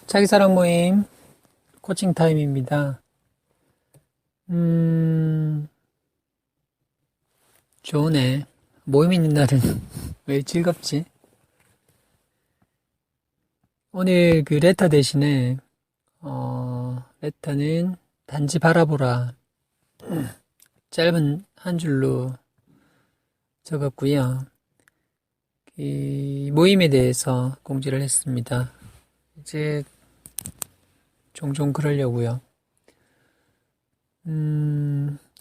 자기사랑 모임 코칭 타임입니다. 좋으네. 모임 있는 날은 왜 즐겁지? 오늘 그 레터 대신에 레터는 단지 바라보라 짧은 한 줄로 적었고요. 이 모임에 대해서 공지를 했습니다. 이제 종종 그러려고요.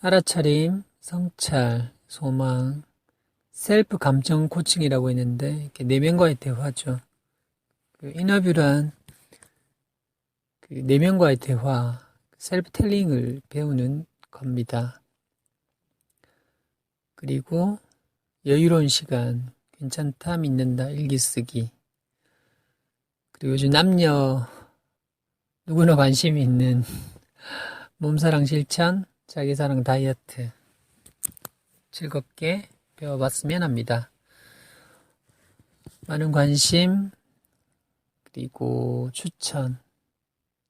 알아차림, 성찰, 소망, 셀프 감정 코칭이라고 했는데 이렇게 내면과의 대화죠. 그 인터뷰란 그 내면과의 대화, 셀프 텔링을 배우는 겁니다. 그리고 여유로운 시간, 괜찮다, 믿는다, 일기 쓰기. 그리고 요즘 남녀 누구나 관심이 있는 몸사랑 실천, 자기사랑 다이어트 즐겁게 배워봤으면 합니다. 많은 관심 그리고 추천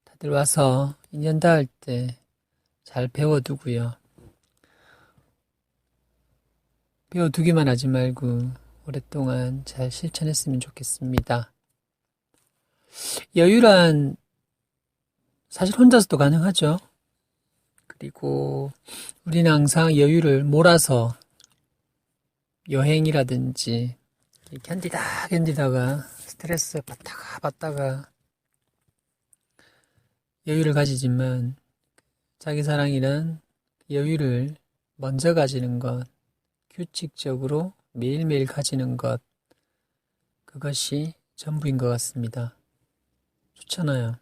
다들 와서 인연 닿을 때 잘 배워두고요. 배워두기만 하지 말고 오랫동안 잘 실천했으면 좋겠습니다. 여유란 사실 혼자서도 가능하죠. 그리고 우리는 항상 여유를 몰아서 여행이라든지 견디다가 스트레스 받다가 여유를 가지지만 자기 사랑이란 여유를 먼저 가지는 것, 규칙적으로 매일매일 가지는 것, 그것이 전부인 것 같습니다. 좋잖아요.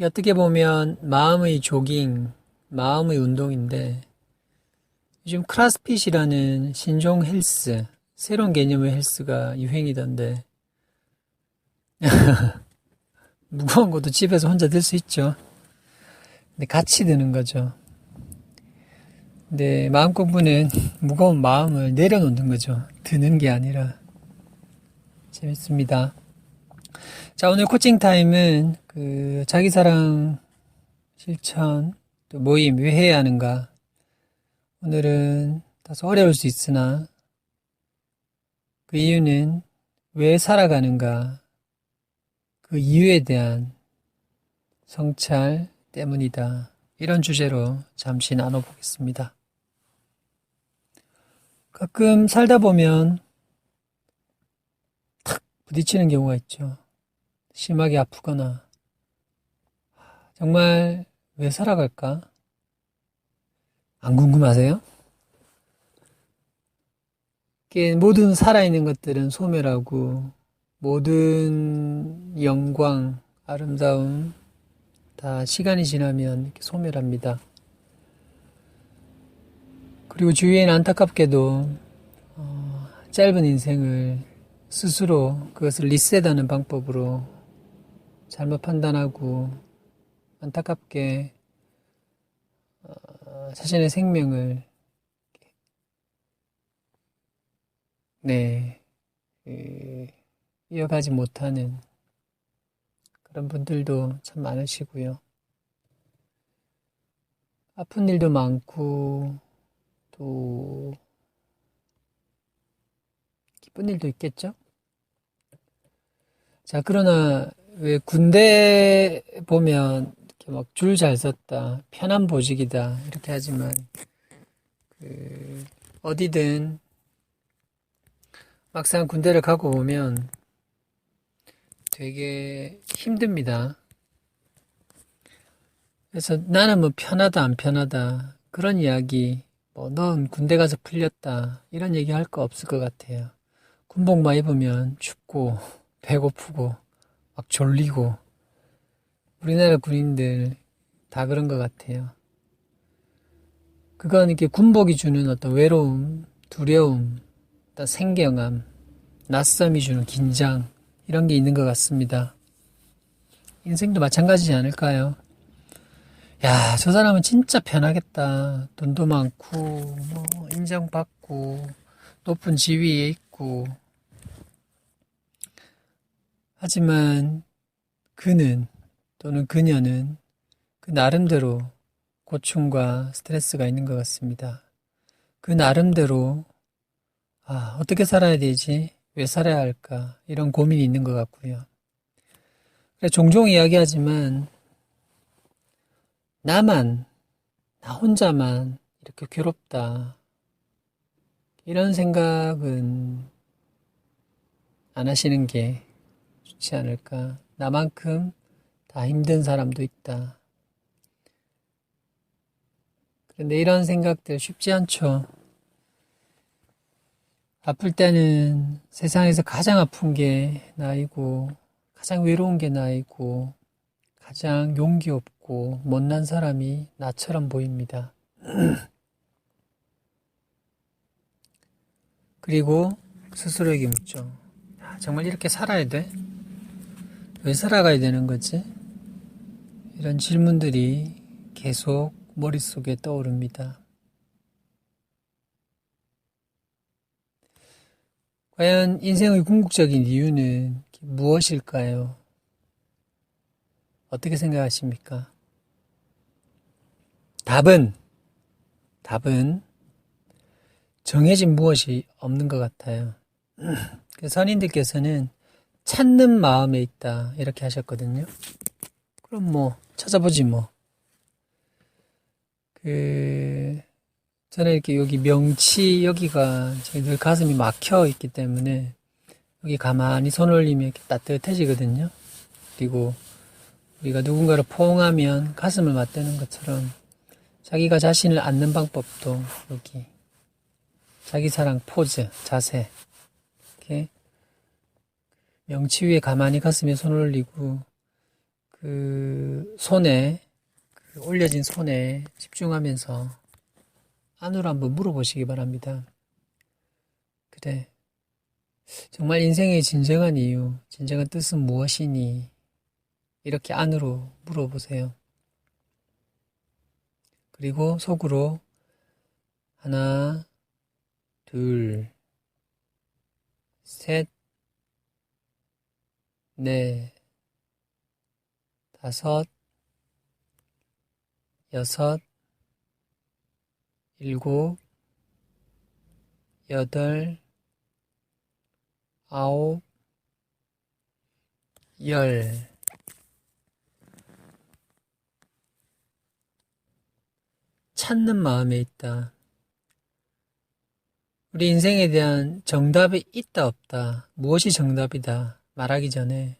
어떻게 보면 마음의 조깅, 마음의 운동인데 요즘 크로스핏이라는 신종 헬스, 새로운 개념의 헬스가 유행이던데 무거운 것도 집에서 혼자 들 수 있죠. 근데 같이 드는 거죠. 근데 마음 공부는 무거운 마음을 내려놓는 거죠. 드는 게 아니라. 재밌습니다. 자, 오늘 코칭 타임은 그 자기사랑 실천, 또 모임 왜 해야 하는가. 오늘은 다소 어려울 수 있으나 그 이유는 왜 살아가는가, 그 이유에 대한 성찰 때문이다. 이런 주제로 잠시 나눠보겠습니다. 가끔 살다 보면 탁 부딪히는 경우가 있죠. 심하게 아프거나 정말 왜 살아갈까? 안 궁금하세요? 모든 살아있는 것들은 소멸하고 모든 영광, 아름다움 다 시간이 지나면 이렇게 소멸합니다. 그리고 주위에는 안타깝게도 짧은 인생을 스스로 그것을 리셋하는 방법으로 잘못 판단하고 안타깝게 자신의 생명을 이어가지 못하는 그런 분들도 참 많으시고요. 아픈 일도 많고 또 기쁜 일도 있겠죠? 자, 그러나 왜 군대 보면 이렇게 막 줄 잘 섰다, 편한 보직이다 이렇게 하지만 어디든 막상 군대를 가고 보면 되게 힘듭니다. 그래서 나는 뭐 편하다 안 편하다 그런 이야기, 넌 군대 가서 풀렸다 이런 얘기 할 거 없을 것 같아요. 군복만 입으면 춥고 배고프고 막 졸리고 우리나라 군인들 다 그런 것 같아요. 그건 이렇게 군복이 주는 어떤 외로움, 두려움, 어떤 생경함, 낯섦이 주는 긴장 이런 게 있는 것 같습니다. 인생도 마찬가지지 않을까요? 야, 저 사람은 진짜 편하겠다. 돈도 많고 인정받고 높은 지위에 있고 하지만 그는 또는 그녀는 그 나름대로 고충과 스트레스가 있는 것 같습니다. 그 나름대로 어떻게 살아야 되지? 왜 살아야 할까? 이런 고민이 있는 것 같고요. 종종 이야기하지만 나 혼자만 이렇게 괴롭다. 이런 생각은 안 하시는 게 좋지 않을까. 나만큼 다 힘든 사람도 있다. 그런데 이런 생각들 쉽지 않죠. 아플 때는 세상에서 가장 아픈 게 나이고, 가장 외로운 게 나이고, 가장 용기 없고 못난 사람이 나처럼 보입니다. 그리고 스스로에게 묻죠. 정말 이렇게 살아야 돼? 왜 살아가야 되는 거지? 이런 질문들이 계속 머릿속에 떠오릅니다. 과연 인생의 궁극적인 이유는 무엇일까요? 어떻게 생각하십니까? 답은 정해진 무엇이 없는 것 같아요. 선인들께서는 찾는 마음에 있다 이렇게 하셨거든요. 그럼 찾아보지 저는 이렇게 여기 명치 여기가 늘 가슴이 막혀 있기 때문에 여기 가만히 손 올리면 이렇게 따뜻해지거든요. 그리고 우리가 누군가를 포옹하면 가슴을 맞대는 것처럼 자기가 자신을 안는 방법도 여기 자기 사랑 포즈, 자세 이렇게 명치 위에 가만히 가슴에 손을 올리고 그 손에 올려진 손에 집중하면서 안으로 한번 물어보시기 바랍니다. 그래, 정말 인생의 진정한 이유, 진정한 뜻은 무엇이니? 이렇게 안으로 물어보세요. 그리고 속으로 하나, 둘, 셋, 넷, 다섯, 여섯, 일곱, 여덟, 아홉, 열. 찾는 마음에 있다. 우리 인생에 대한 정답이 있다 없다. 무엇이 정답이다 말하기 전에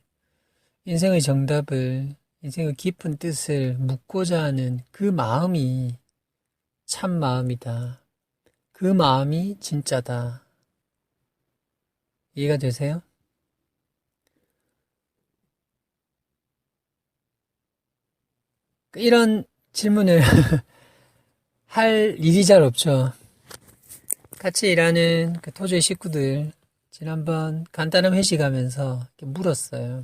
인생의 정답을, 인생의 깊은 뜻을 묻고자 하는 그 마음이 참 마음이다. 그 마음이 진짜다. 이해가 되세요? 이런 질문을 할 일이 잘 없죠. 같이 일하는 토주의 식구들 지난번 간단한 회식하면서 물었어요.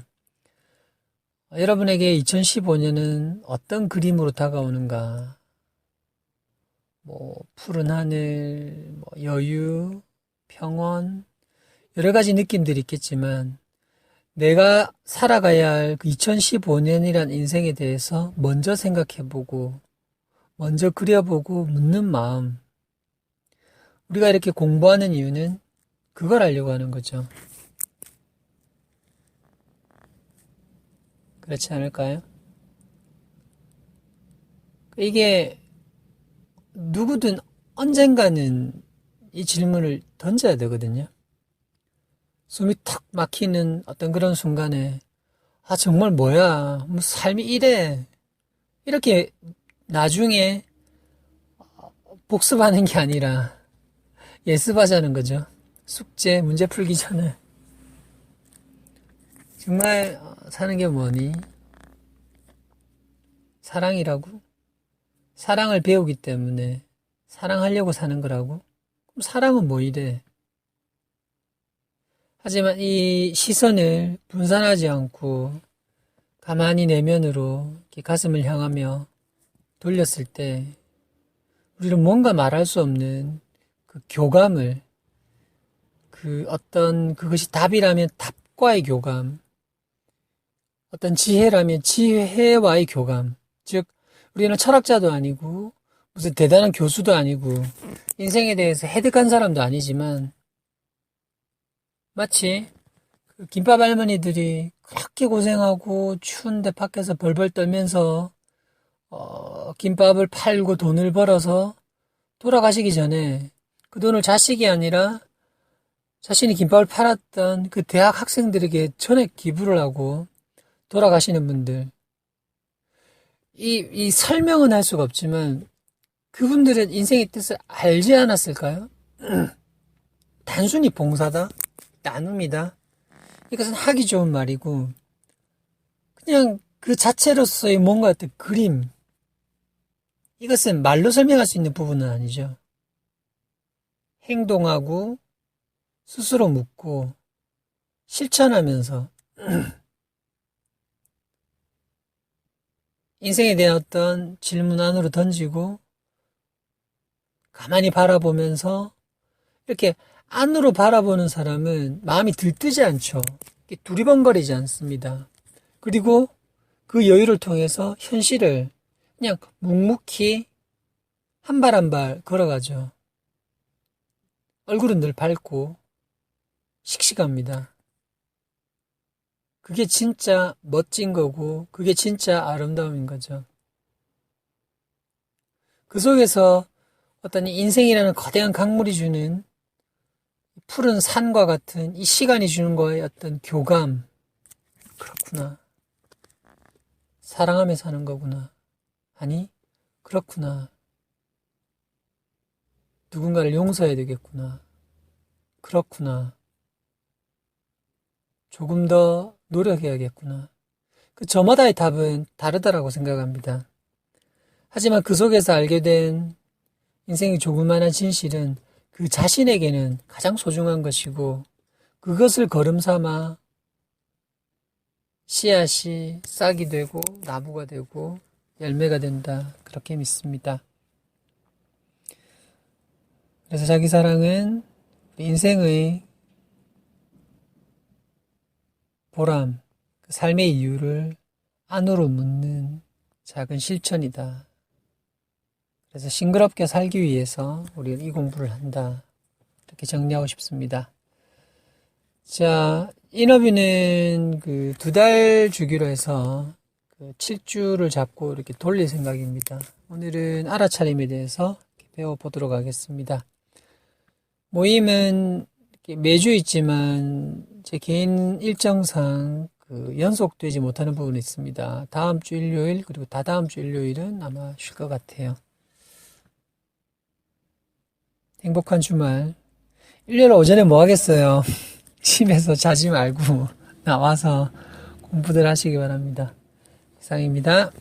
여러분에게 2015년은 어떤 그림으로 다가오는가? 푸른 하늘, 여유, 평온, 여러 가지 느낌들이 있겠지만 내가 살아가야 할 그 2015년이란 인생에 대해서 먼저 생각해보고 먼저 그려보고 묻는 마음. 우리가 이렇게 공부하는 이유는 그걸 알려고 하는 거죠. 그렇지 않을까요? 이게 누구든 언젠가는 이 질문을 던져야 되거든요. 숨이 탁 막히는 어떤 그런 순간에 정말 뭐야, 삶이 이래, 이렇게 나중에 복습하는 게 아니라 예습하자는 거죠. 숙제, 문제 풀기 전에 정말 사는 게 뭐니? 사랑이라고? 사랑을 배우기 때문에 사랑하려고 사는 거라고? 그럼 사랑은 뭐 이래? 하지만 이 시선을 분산하지 않고 가만히 내면으로 이렇게 가슴을 향하며 돌렸을 때 우리는 뭔가 말할 수 없는 그 교감을, 그것이 답이라면 답과의 교감, 어떤 지혜라면 지혜와의 교감. 즉, 우리는 철학자도 아니고, 무슨 대단한 교수도 아니고, 인생에 대해서 해득한 사람도 아니지만, 마치 그 김밥 할머니들이 그렇게 고생하고 추운데 밖에서 벌벌 떨면서 김밥을 팔고 돈을 벌어서 돌아가시기 전에 그 돈을 자식이 아니라 자신이 김밥을 팔았던 그 대학 학생들에게 전액 기부를 하고 돌아가시는 분들. 이 설명은 할 수가 없지만 그분들은 인생의 뜻을 알지 않았을까요? 단순히 봉사다, 나눔이다. 이것은 하기 좋은 말이고 그냥 그 자체로서의 뭔가 어떤 그림. 이것은 말로 설명할 수 있는 부분은 아니죠. 행동하고 스스로 묻고 실천하면서 인생에 대한 어떤 질문 안으로 던지고 가만히 바라보면서 이렇게 안으로 바라보는 사람은 마음이 들뜨지 않죠. 두리번거리지 않습니다. 그리고 그 여유를 통해서 현실을 그냥 묵묵히 한 발 한 발 걸어가죠. 얼굴은 늘 밝고 씩씩합니다. 그게 진짜 멋진 거고 그게 진짜 아름다움인 거죠. 그 속에서 어떤 인생이라는 거대한 강물이 주는 푸른 산과 같은 이 시간이 주는 거에 어떤 교감. 그렇구나. 사랑하며 사는 거구나. 아니, 그렇구나. 누군가를 용서해야 되겠구나. 그렇구나. 조금 더 노력해야겠구나. 그 저마다의 답은 다르다라고 생각합니다. 하지만 그 속에서 알게 된 인생의 조그마한 진실은 그 자신에게는 가장 소중한 것이고 그것을 걸음삼아 씨앗이 싹이 되고 나무가 되고 열매가 된다. 그렇게 믿습니다. 그래서 자기 사랑은 인생의 보람, 그 삶의 이유를 안으로 묻는 작은 실천이다. 그래서 싱그럽게 살기 위해서 우리는 이 공부를 한다. 이렇게 정리하고 싶습니다. 자, 인어뷰는 그 2달 주기로 해서 그 7주를 잡고 이렇게 돌릴 생각입니다. 오늘은 알아차림에 대해서 배워보도록 하겠습니다. 모임은 매주 있지만 제 개인 일정상 그 연속되지 못하는 부분이 있습니다. 다음 주 일요일 그리고 다다음 주 일요일은 아마 쉴 것 같아요. 행복한 주말. 일요일 오전에 뭐 하겠어요? 집에서 자지 말고 나와서 공부들 하시기 바랍니다. 이상입니다.